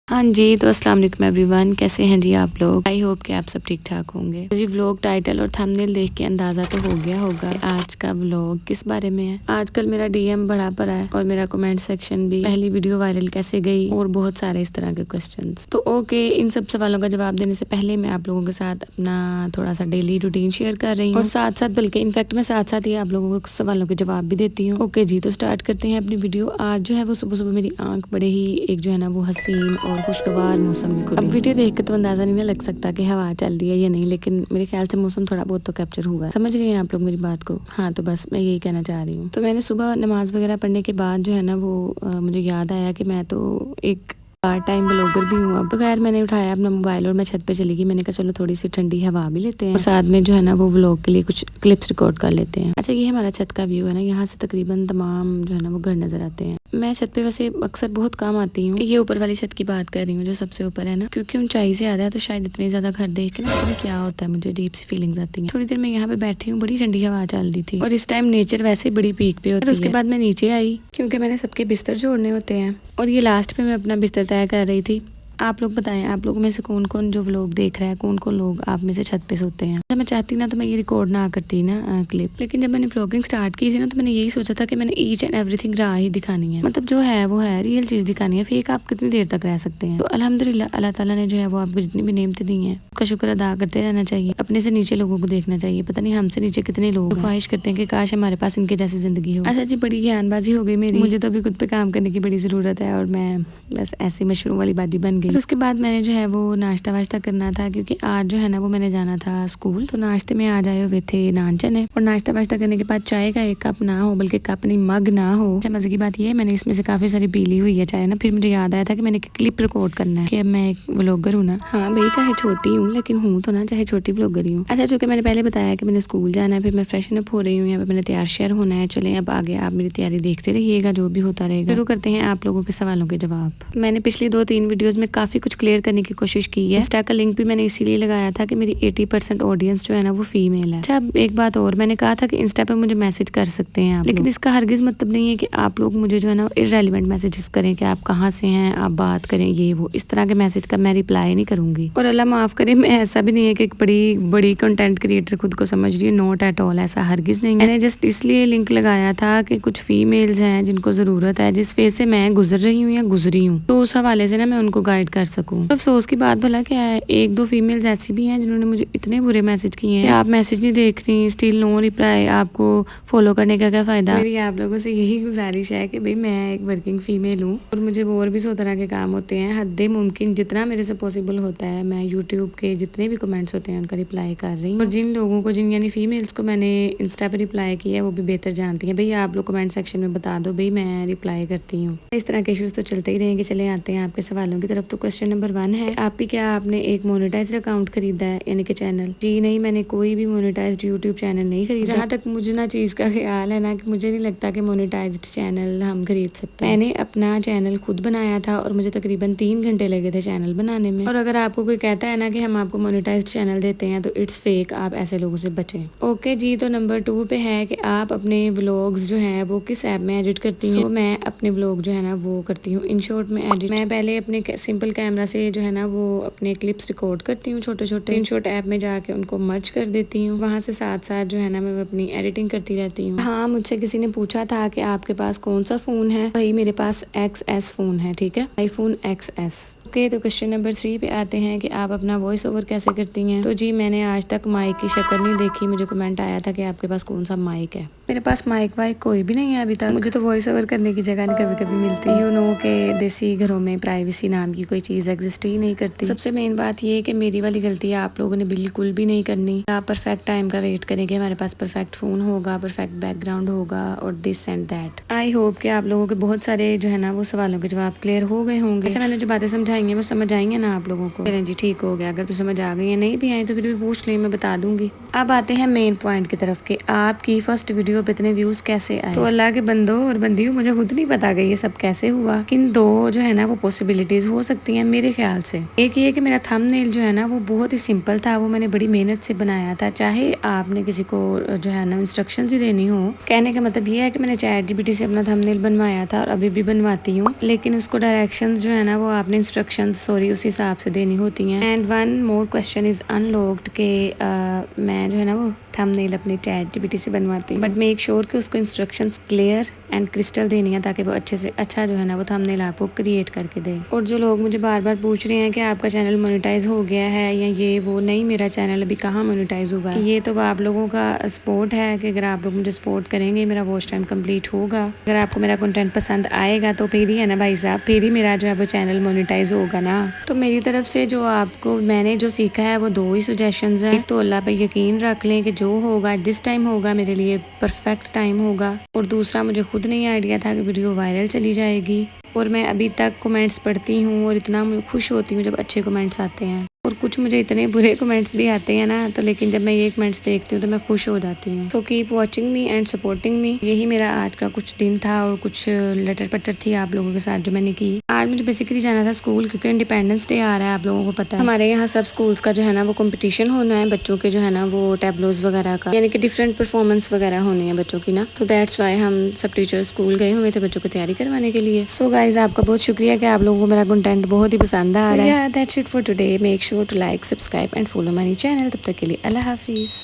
हाँ जी, तो अस्सलाम वालेकुम एवरीवन, कैसे हैं जी आप लोग। आई होप कि आप सब ठीक ठाक होंगे। तो जी व्लॉग टाइटल और थंबनेल देख के अंदाजा तो हो गया होगा कि आज का व्लॉग किस बारे में है। आजकल मेरा डीएम बढ़ा पड़ा है और मेरा कमेंट सेक्शन भी, पहली वीडियो वायरल कैसे गई और बहुत सारे इस तरह के क्वेश्चंस। तो ओके, इन सब सवालों का जवाब देने से पहले मैं आप लोगों के साथ अपना थोड़ा सा डेली रूटीन शेयर कर रही हूँ और साथ साथ बल्कि इनफैक्ट मैं साथ साथ ही आप लोगों को सवालों के जवाब भी देती हूँ। ओके जी, तो स्टार्ट करते हैं अपनी वीडियो। आज जो है वो सुबह सुबह मेरी आंख बड़े ही एक जो है ना वो हसीन और खुशगवार मौसम में खुली। अब वीडियो देख के तो अंदाजा नहीं ना लग सकता कि हवा चल रही है या नहीं, लेकिन मेरे ख्याल से मौसम थोड़ा बहुत तो कैप्चर हुआ है। समझ रही हैं आप लोग मेरी बात को। हाँ, तो बस मैं यही कहना चाह रही हूँ। तो मैंने सुबह नमाज वगैरह पढ़ने के बाद जो है ना वो मुझे याद आया कि मैं तो एक पार्ट टाइम ब्लॉगर भी हूँ। अब खैर मैंने उठाया अपना मोबाइल और मैं छत पे चली गई। मैंने कहा चलो थोड़ी सी ठंडी हवा भी लेते हैं और साथ में जो है ना वो व्लॉग के लिए कुछ क्लिप्स रिकॉर्ड कर लेते हैं। अच्छा, ये हमारा छत का व्यू है ना, यहाँ से तकरीबन तमाम जो है ना वो घर नजर आते हैं। मैं छत पे वैसे अक्सर बहुत कम आती हूँ। ये ऊपर वाली छत की बात कर रही हूँ जो सबसे ऊपर है ना, क्योंकि ऊंचाई से आता है तो शायद इतने ज्यादा घर देख के ना पता नहीं क्या होता है, मुझे डीप सी फीलिंग्स आती हैं। थोड़ी देर मैं यहाँ पे बैठी हूँ, बड़ी ठंडी हवा चल रही थी और इस टाइम नेचर वैसे बड़ी पीक पे होती है। उसके बाद मैं नीचे आई क्योंकि मैंने सबके बिस्तर जोड़ने होते हैं और ये लास्ट पे मैं अपना बिस्तर तय कर रही थी। आप लोग बताएं, आप लोगों में से कौन कौन जो व्लॉग देख रहा है, कौन कौन लोग आप में से छत पे सोते हैं। जब मैं चाहती ना तो मैं ये रिकॉर्ड ना करती ना क्लिप, लेकिन जब मैंने व्लॉगिंग स्टार्ट की थी ना तो मैंने यही सोचा था कि मैंने ईच एंड एवरीथिंग रहा ही दिखानी है, मतलब जो है वो है, रियल चीज दिखानी है। फेक आप कितनी देर तक रह सकते हैं। तो अल्हम्दुलिल्लाह अल्लाह ताला ने जो है वो आपको जितनी भी नेमतें दी हैं उसका शुक्र अदा करते रहना चाहिए। अपने से नीचे लोगों को देखना चाहिए। पता नहीं हमसे नीचे कितने लोग ख्वाहिश करते हैं कि काश हमारे पास इनके जैसी जिंदगी हो। अच्छा जी, बड़ी ज्ञानबाजी हो गई मेरी। मुझे तो अभी खुद पे काम करने की बड़ी जरूरत है और मैं बस ऐसी मशरूम वाली बाजी बन गई। उसके बाद मैंने जो है वो नाश्ता वाश्ता करना था क्योंकि आज जो है ना वो मैंने जाना था स्कूल। तो नाश्ते में आज आए हुए थे नान चने और नाश्ता वाश्ता करने के बाद चाय का एक कप ना हो, बल्कि कप नहीं मग ना हो। अच्छा, मजे की बात ये है मैंने इसमें से काफी सारी पी ली हुई है चाय ना। फिर मुझे याद आया था कि मैंने क्लिप रिकॉर्ड करना है कि अब मैं एक व्लॉगर हूँ ना। हाँ भाई, चाहे छोटी हूँ लेकिन हूँ तो ना, चाहे छोटी व्लॉगर ही हूँ। अच्छा, चूंकि मैंने पहले बताया कि मैंने स्कूल जाना है, फिर मैं फ्रेशन अप हो रही हूँ, यहाँ पे मैंने तैयार शेयर होना है। चले अब आगे आप मेरी तैयारी देखते रहिएगा, जो भी होता रहेगा। शुरू करते हैं आप लोगों के सवालों के जवाब। मैंने पिछली 2-3 वीडियोज में काफी कुछ क्लियर करने की कोशिश की है। इंस्टा का लिंक भी मैंने इसीलिए लगाया था कि मेरी 80% ऑडियंस जो है ना वो फीमेल है। अच्छा, एक बात और, मैंने कहा था कि इंस्टा पे मुझे मैसेज कर सकते हैं आप, लेकिन इसका हरगिज मतलब नहीं है कि आप लोग मुझे जो है ना इररेलेवेंट मैसेजेस करें कि आप कहाँ से हैं, आप बात करें, ये वो इस तरह के मैसेज का मैं रिप्लाई नहीं करूंगी। और अल्लाह माफ करे, मैं ऐसा भी नहीं है कि एक बड़ी बड़ी कंटेंट क्रिएटर खुद को समझ रही है, नॉट एट ऑल, ऐसा हरगिज नहीं है। मैंने जस्ट इसलिए लिंक लगाया था कि कुछ फीमेल्स हैं जिनको जरूरत है, जिस फेज से मैं गुजर रही हूँ या गुजरी हूँ, तो उस हवाले से ना मैं उनको गाइड कर सकूँ। अफसोस की बात भला क्या है, 1-2 फीमेल्स ऐसी भी हैं जिन्होंने मुझे इतने बुरे मैसेज किए हैं, आप मैसेज नहीं देख रही, स्टिल नो रिप्लाई, आपको फॉलो करने का क्या फायदा। मेरी आप लोगों से यही गुजारिश है कि भाई मैं एक वर्किंग फीमेल हूँ और मुझे और भी 100 तरह के काम होते हैं। हद मुमकिन जितना मेरे से पॉसिबल होता है मैं यूट्यूब के जितने भी कमेंट्स होते हैं उनका रिप्लाई कर रही हूँ। और जिन लोगों को, जिन यानी फीमेल्स को मैंने इंस्टा पे रिप्लाई किया है वो भी बेहतर जानती हैं। भाई आप लोग कमेंट सेक्शन में बता दो, भाई मैं रिप्लाई करती हूँ। इस तरह के इश्यूज तो चलते ही रहेंगे। चले आते हैं आपके सवालों की तरफ। तो क्वेश्चन नंबर 1 है, आप भी क्या आपने एक मोनेटाइज्ड अकाउंट खरीदा है, यानी कि चैनल? जी नहीं, मैंने कोई भी मोनेटाइज्ड यूट्यूब चैनल नहीं खरीदा। जहाँ तक मुझे ना चीज का ख्याल है ना, कि मुझे नहीं लगता कि मोनेटाइज्ड चैनल हम खरीद सकते हैं। मैंने अपना चैनल खुद बनाया था और मुझे तकरीबन 3 घंटे लगे थे चैनल बनाने में। और अगर आपको कोई कहता है ना कि हम आपको मोनेटाइज्ड चैनल देते हैं तो इट्स फेक, आप ऐसे लोगों से बचें। ओके जी, तो नंबर 2 पे है कि आप अपने व्लॉग्स जो है वो किस ऐप में एडिट करती हैं? तो मैं अपने व्लॉग जो है ना वो करती हूँ InShot में एडिट। मैं पहले अपने सिंपल कैमरा से जो है ना वो अपने क्लिप्स रिकॉर्ड करती हूँ छोटे छोटे, InShot ऐप में जाके उनको मर्ज कर देती हूँ। वहाँ से साथ साथ जो है ना मैं अपनी एडिटिंग करती रहती हूँ। हाँ, मुझसे किसी ने पूछा था कि आपके पास कौन सा फोन है। भाई मेरे पास XS फोन है, ठीक है, iPhone XS। ओके, तो क्वेश्चन नंबर 3 पे आते हैं कि आप अपना वॉइस ओवर कैसे करती हैं? तो जी मैंने आज तक माइक की शक्ल नहीं देखी। मुझे कमेंट आया था कि आपके पास कौन सा माइक है। मेरे पास माइक वाइक कोई भी नहीं है अभी तक। मुझे तो वॉइस ओवर करने की जगह कभी कभी मिलती है। यू नो के देसी घरों में प्राइवेसी नाम की कोई चीज एग्जिस्ट ही नहीं करती। सबसे मेन बात ये है कि मेरी वाली गलती आप लोगों ने बिल्कुल भी नहीं करनी। आप परफेक्ट टाइम का वेट करें कि हमारे पास परफेक्ट फोन होगा, परफेक्ट बैकग्राउंड होगा और this and that. I hope कि आप लोगों के बहुत सारे जो है ना वो सवालों के जवाब क्लियर हो गए होंगे। अच्छा, मैंने जो बातें समझाई हैं वो समझ आई ना आप लोगों को? चलें जी, ठीक हो गया। अगर तो समझ आ गई है, नहीं भी आई तो फिर भी पूछ लें, मैं बता दूंगी। अब आते हैं मेन पॉइंट की तरफ के आपकी फर्स्ट वीडियो पे इतने व्यूज कैसे आए? तो अल्लाह के बंदो और बंदियों, मुझे खुद नहीं पता कि ये सब कैसे हुआ। किन 2 जो है ना वो पॉसिबिलिटीज हो सकती हैं मेरे ख्याल से। एक ये कि मेरा थंबनेल जो है ना वो बहुत ही सिंपल था, वो मैंने बड़ी मेहनत से बनाया था। चाहे आपने किसी को जो है ना इंस्ट्रक्शन ही देनी हो, कहने का मतलब ये है कि मैंने ChatGPT से अपना थंबनेल बनवाया था और अभी भी बनवाती हूँ, लेकिन उसको डायरेक्शंस जो है ना वो आपने इंस्ट्रक्शन इंस्ट्रक्शंस सॉरी उस हिसाब से देनी होती हैं। And one more question is unlocked के मैं जो है ना वो थंबनेल अपनी ChatGPT से बनवाती हूँ, बट मेक श्योर कि उसको इंस्ट्रक्शंस क्लियर एंड क्रिस्टल देनी है ताकि वो अच्छे से अच्छा जो है ना वो थंबनेल आपको क्रिएट करके दे। और जो लोग मुझे बार बार पूछ रहे हैं कि आपका चैनल मोनेटाइज हो गया है या ये वो, नहीं, मेरा चैनल अभी कहाँ मोनेटाइज हुआ है। ये तो आप लोगों का सपोर्ट है कि अगर आप लोग मुझे सपोर्ट करेंगे मेरा वॉच टाइम कंप्लीट होगा। अगर आपको मेरा कंटेंट पसंद आएगा तो फिर ही है ना भाई साहब, फिर ही मेरा जो है वो चैनल मोनेटाइज होगा ना। तो मेरी तरफ से जो आपको मैंने जो सीखा है वो 2 ही सजेशंस हैं। एक तो अल्लाह पे यकीन रख लें कि जो होगा जिस टाइम होगा मेरे लिए परफेक्ट टाइम होगा। और दूसरा, मुझे खुद नहीं आइडिया था कि वीडियो वायरल चली जाएगी। और मैं अभी तक कमेंट्स पढ़ती हूँ और इतना खुश होती हूँ जब अच्छे कमेंट्स आते हैं। और कुछ मुझे इतने बुरे कमेंट्स भी आते हैं ना, तो लेकिन जब मैं ये कमेंट्स देखती हूँ तो मैं खुश हो जाती हूँ। So keep watching me and supporting me. यही मेरा आज का कुछ दिन था और कुछ लटर पटर थी आप लोगों के साथ जो मैंने की। आज मुझे बेसिकली जाना था स्कूल क्योंकि इंडिपेंडेंस डे आ रहा है, आप लोगों को पता है। हमारे यहाँ सब स्कूल्स का जो है ना वो कंपटीशन होना है बच्चों के जो है ना वो टैबलोज वगैरह का, यानी कि डिफरेंट परफॉर्मेंस वगैरह होनी है बच्चों की ना। तो दैट्स वाई हम सब टीचर स्कूल गए हुए थे बच्चों की तैयारी करवाने के लिए। सो गाइज आपका बहुत शुक्रिया कि आप लोगों को मेरा कंटेंट बहुत ही पसंद आ रहा है। That's it for today. Make sure to like, subscribe and follow my channel. तब तक के लिए अल्लाह हाफिज।